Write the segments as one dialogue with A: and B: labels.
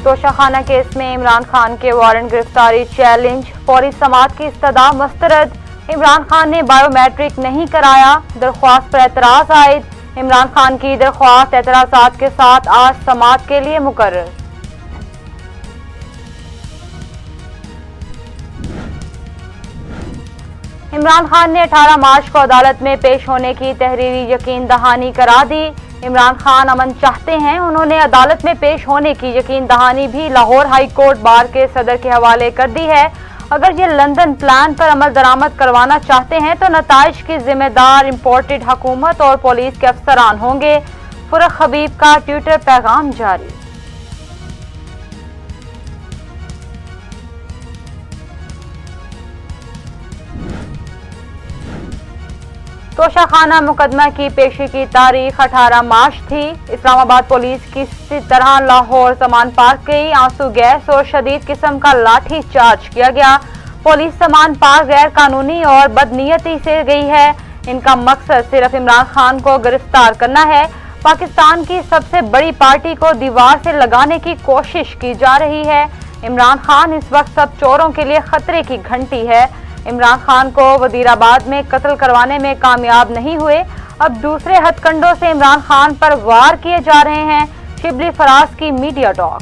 A: Toshakhana case में इमरान खान के warrant गिरफ्तारी चैलेंज, फौरी समाअत की इस्तदा मुस्तरद। इमरान खान ने बायोमेट्रिक नहीं कराया, दरख्वास्त पर एतराज आयद। इमरान खान की दरख्वास्त एतराजात के साथ आज समाअत के लिए मुकर्रर। इमरान खान ने 18 मार्च को अदालत में पेश होने की तहरीरी यकीन दहानी करा दी। इमरान खान अमन चाहते हैं, उन्होंने अदालत में पेश होने की यकीन दहानी भी लाहौर हाई कोर्ट बार के सदर के हवाले कर दी है। अगर ये लंदन प्लान पर अमल दरामद करवाना चाहते हैं तो नताइज की जिम्मेदार इम्पोर्टेड हुकूमत और पुलिस के अफसरान होंगे। फुरख हबीब का ट्विटर पैगाम जारी। तोशाखाना मुकदमा की पेशी की तारीख 18 मार्च थी। इस्लामाबाद पुलिस किसी तरह लाहौर सामान पार्क गई, आंसू गैस और शदीद किस्म का लाठी चार्ज किया गया। पुलिस सामान पार्क गैर कानूनी और बदनीयती से गई है। इनका मकसद सिर्फ इमरान खान को गिरफ्तार करना है। पाकिस्तान की सबसे बड़ी पार्टी को दीवार से लगाने की कोशिश की जा रही है। इमरान खान इस वक्त सब चोरों के लिए खतरे की घंटी है। इमरान खान को वजीराबाद में कत्ल करवाने में कामयाब नहीं हुए, अब दूसरे हथकंडों से इमरान खान पर वार किए जा रहे हैं। शिबली फराज की मीडिया टॉक।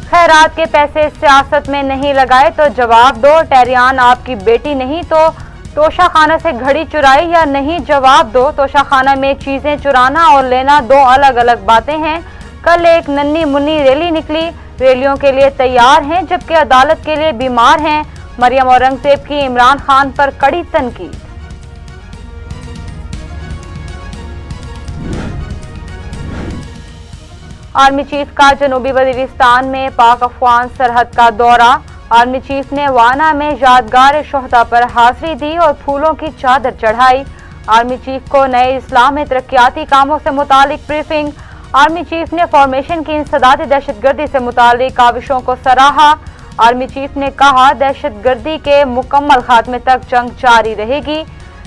A: खैरात के पैसे सियासत में नहीं लगाए तो जवाब दो। टेरियान आपकी बेटी नहीं तो तोशाखाना से घड़ी चुराई या नहीं, जवाब दो। तोशाखाना में चीजें चुराना और लेना दो अलग अलग बातें हैं। कल एक नन्ही मुन्नी रैली निकली, रैलियों के लिए तैयार हैं जबकि अदालत के लिए बीमार हैं। मरियम औरंगजेब की इमरान खान पर कड़ी तनकीद। आर्मी चीफ का जनूबी वजीरिस्तान में पाक अफगान सरहद का दौरा। आर्मी चीफ ने वाना में यादगार शोहदा पर हाजिरी दी और फूलों की चादर चढ़ाई। आर्मी चीफ को नए इस्लामी तरक्याती कामों से मुतालिक ब्रीफिंग। आर्मी चीफ ने फॉर्मेशन की इंसदादी दहशतगर्दी से मुतालिक काविशों को सराहा। आर्मी चीफ ने कहा, दहशतगर्दी के मुकम्मल खात्मे तक जंग जारी रहेगी।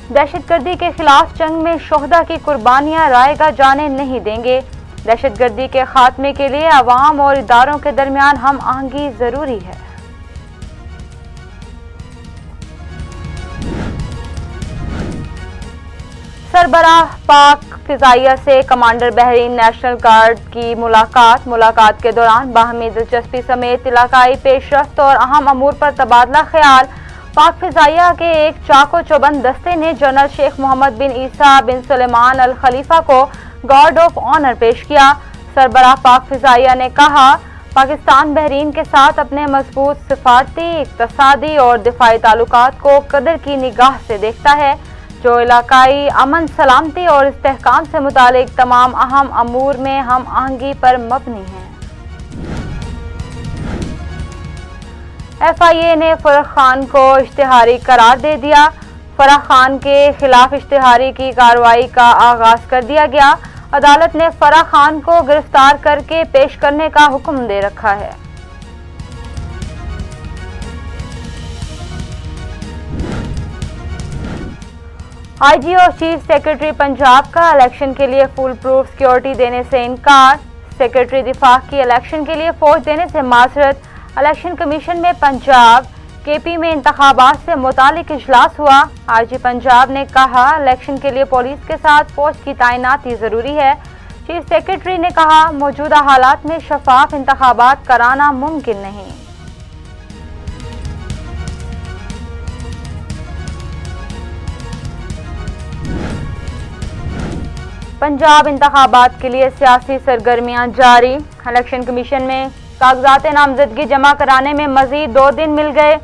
A: दहशतगर्दी के खिलाफ जंग में शोहदा की कुर्बानियां रायगा जाने नहीं देंगे। दहशतगर्दी के खात्मे के लिए अवाम और इदारों के दरमियान हम आहंगी जरूरी है। सरबराह पाक फिजाइया से कमांडर बहरीन नेशनल गार्ड की मुलाकात के दौरान बाहमी दिलचस्पी समेत इलाकाई पेशरफ्त और अहम अमूर पर तबादला ख्याल। पाक फिजाइया के एक चाको चौबंद दस्ते ने जनरल शेख मोहम्मद बिन ईसा बिन सुलेमान अल खलीफा को गार्ड ऑफ ऑनर पेश किया। सरबराह पाक फिजाइया ने कहा, पाकिस्तान बहरीन के साथ अपने मजबूत सिफारती, इक्तसादी और दिफाई ताल्लुकात को कदर की निगाह से देखता है, जो इलाकाई अमन सलामती और इस्तेहकाम से मुतालिक तमाम अहम अमूर में हम आहंगी पर मबनी है। FIA ने फराह खान को इश्तिहारी करार दे दिया। फराह खान के खिलाफ इश्तिहारी की कार्रवाई का आगाज कर दिया गया। अदालत ने फराह खान को गिरफ्तार करके पेश करने का हुक्म दे रखा है। IG और चीफ सेक्रेटरी पंजाब का इलेक्शन के लिए फुल प्रूफ सिक्योरिटी देने से इनकार। सेक्रेटरी दिफा की इलेक्शन के लिए फौज देने से माजरत। इलेक्शन कमीशन में पंजाब KP में इंतखाबात से मुतालिक इजलास हुआ। IG पंजाब ने कहा, इलेक्शन के लिए पुलिस के साथ फौज की तैनाती जरूरी है। चीफ सेक्रेटरी ने कहा, मौजूदा हालात में शफाफ इंतखाबात कराना मुमकिन नहीं। पंजाब इंतखाबात के लिए सियासी सरगर्मियां जारी। इलेक्शन कमीशन में कागजात नामजदगी जमा कराने में मजीद 2 दिन मिल गए।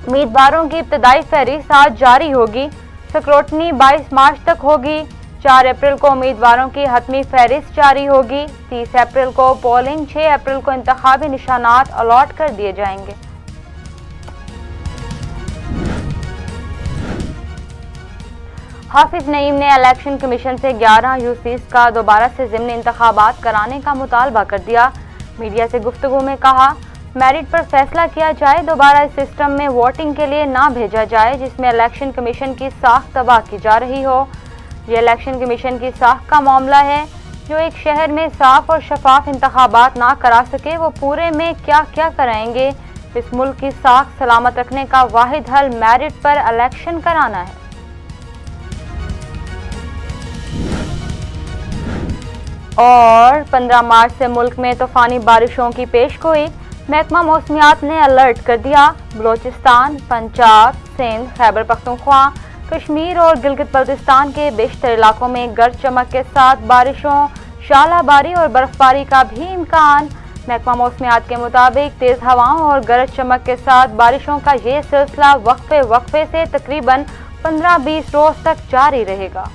A: उम्मीदवारों की इब्तदाई फहरिस्त आज जारी होगी। स्क्रूटनी 22 मार्च तक होगी। 4 अप्रैल को उम्मीदवारों की हतमी फहरिस्त जारी होगी। 30 अप्रैल को पोलिंग, 6 अप्रैल को इंतखाबी निशानात अलॉट कर दिए जाएंगे। हाफिज नईम ने इलेक्शन कमीशन से 11 यूसीस का दोबारा से ज़िमनी इंतखाबात कराने का मुतालबा कर दिया। मीडिया से गुफ्तगू में कहा, मेरिट पर फैसला किया जाए, दोबारा इस सिस्टम में वोटिंग के लिए ना भेजा जाए जिसमें इलेक्शन कमीशन की साख तबाह की जा रही हो। ये इलेक्शन कमीशन की साख का मामला है। जो एक शहर में साफ और शफाफ इंतखाबात ना करा सके वो पूरे में क्या क्या कराएंगे। इस मुल्क की साख सलामत रखने का वाहिद हल मेरिट पर इलेक्शन कराना है। और 15 मार्च से मुल्क में तूफानी बारिशों की पेशगोई, महकमा मौसमियात ने अलर्ट कर दिया। बलोचिस्तान, पंजाब, सिंध, खैबर पख्तूनख्वा, कश्मीर और गिलगित बल्तिस्तान के बेशतर इलाकों में गरज चमक के साथ बारिशों, शालाबारी और बर्फबारी का भी इम्कान। महकमा मौसमियात के मुताबिक तेज हवाओं और गरज चमक के साथ बारिशों का ये सिलसिला वक्फे से तकरीबन 15-20 रोज तक जारी रहेगा।